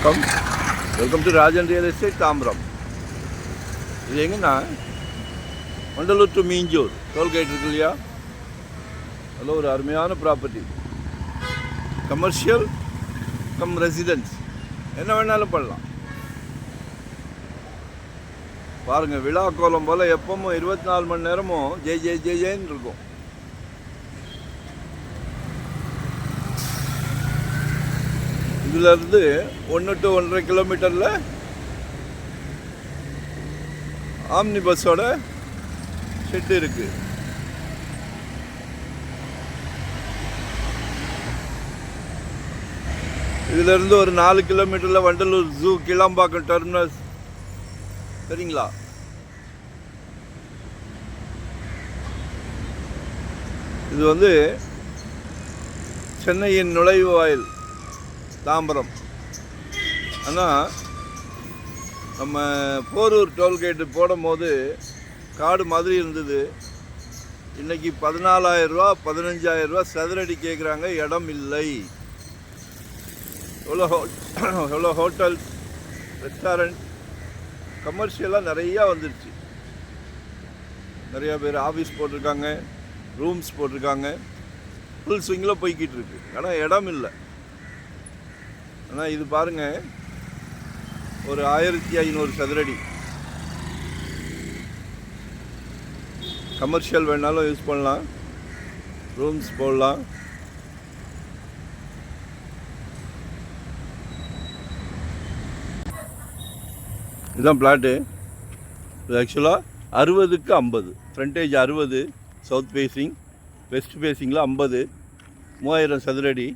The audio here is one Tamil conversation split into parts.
வணக்கம். Welcome to Rajan real estate Tambaram. இது எங்கன்னா வண்டலூர் டு மீஞ்சூர் டோல்கேட் இருக்கு இல்லையா, அதில் ஒரு அருமையான ப்ராப்பர்ட்டி. கமர்ஷியல் கம் ரெசிடென்ஸ், என்ன வேணாலும் பண்ணலாம். பாருங்கள், விழா கோலம் போல் எப்பவும் 24 மணி நேரமும் ஜெய் ஜெய் ஜெய் ஜெயின்னு இருக்கும். இதிலிருந்து 1 to 1.5 கிலோமீட்டரில் ஆம்னி பஸ்ஸோட ஷெட்டு இருக்குது. இதிலிருந்து ஒரு 4 கிலோமீட்டரில் வண்டலூர் ஜூ கிளாம்பாக்கம் டெர்மினஸ். சரிங்களா? இது வந்து சென்னையின் நுழைவு வாயில் தாம்பரம். ஆனால் நம்ம போரூர் டோல்கேட்டு போடும் போது காடு மாதிரி இருந்தது. இன்றைக்கி 14,000 ரூபா 15,000 ரூபா சதுரடி கேட்குறாங்க, இடம் இல்லை. எவ்வளோ ஹோட்டல்ஸ், ரெஸ்டாரண்ட், கமர்ஷியலாக நிறையா வந்துருச்சு. நிறையா பேர் ஆஃபீஸ் போட்டிருக்காங்க, ரூம்ஸ் போட்டிருக்காங்க, ஃபுல் ஸ்விங்கில் போய்கிட்டு இருக்கு. ஆனால் இடம் இல்லை. ஆனால் இது பாருங்கள், ஒரு 1,500 சதுரடி. கமர்ஷியல் வேணாலும் யூஸ் பண்ணலாம், ரூம்ஸ் போடலாம். இதுதான் பிளாட்டு. இது ஆக்சுவலாக 60க்கு 50, ஃப்ரண்டேஜ் 60, சவுத் ஃபேஸிங், வெஸ்ட் ஃபேஸிங்கில் 50, 3000 சதுரடி.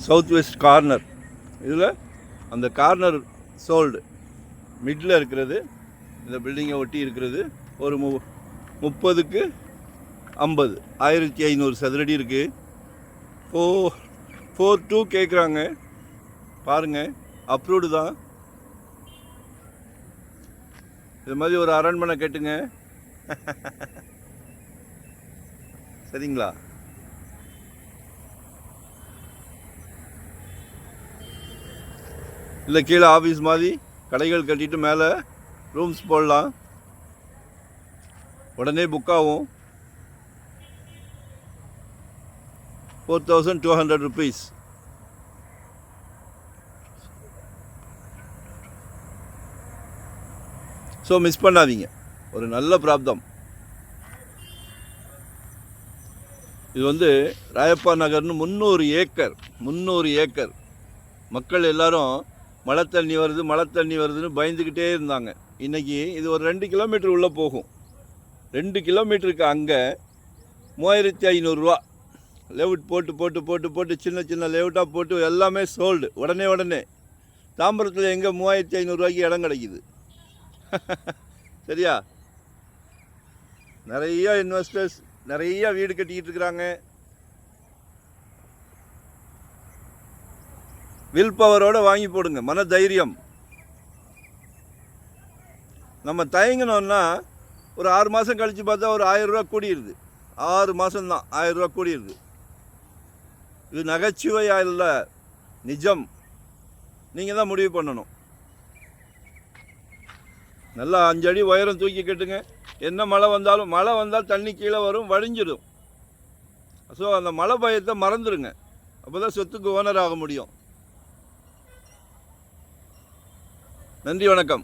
South west corner. இதில் அந்த கார்னர் சோல்டு, மிடில் இருக்கிறது, இந்த பில்டிங்கை ஒட்டி இருக்கிறது ஒரு 30க்கு 50, 1,500 சதுரடி இருக்குது. 4.2 கேட்குறாங்க. பாருங்கள், அப்ரூவ்டு தான். இது மாதிரி ஒரு அரண்மனை கேட்டுங்க. சரிங்களா? இல்லை கீழே ஆஃபீஸ் மாதிரி கடைகள் கட்டிட்டு மேலே ரூம்ஸ் போடலாம். உடனே புக் ஆகும். 4,200 rupees. ஸோ மிஸ் பண்ணாதீங்க, ஒரு நல்ல பிராப்தம். இது வந்து ராயப்பா நகர்னு 300 ஏக்கர். மக்கள் எல்லாரும் மழை தண்ணி வருதுன்னு பயந்துக்கிட்டே இருந்தாங்க. இன்றைக்கி இது ஒரு 2 கிலோமீட்டர் உள்ளே போகும். 2 கிலோமீட்டருக்கு அங்கே 3,500 ரூபா லேவுட் போட்டு சின்ன லேவுட்டாக போட்டு எல்லாமே சோல்டு. உடனே தாம்பரத்தில் எங்கே 3,500 ரூபாய்க்கு இடம் கிடைக்குது? சரியா? நிறையா இன்வெஸ்டர்ஸ் நிறையா வீடு கட்டிக்கிட்டு இருக்கிறாங்க. வில் பவரோடு வாங்கி போடுங்க, மன தைரியம். நம்ம தயங்கினோன்னா ஒரு 6 மாதம் கழித்து பார்த்தா ஒரு 1,000 ரூபா கூடிடுது. 6 மாதம்தான் 1,000 ரூபா கூடிடுது. இது நகைச்சுவையாக இல்லை, நிஜம். நீங்கள் தான் முடிவு பண்ணணும். நல்லா 5 அடி உயரம் தூக்கி கட்டுங்க. என்ன மழை வந்தால் தண்ணி கீழே வரும், வழிஞ்சிடும். ஸோ அந்த மழை பயத்தை மறந்துடுங்க. அப்போ தான் சொத்துக்கு ஓனர் ஆக முடியும். நன்றி, வணக்கம்.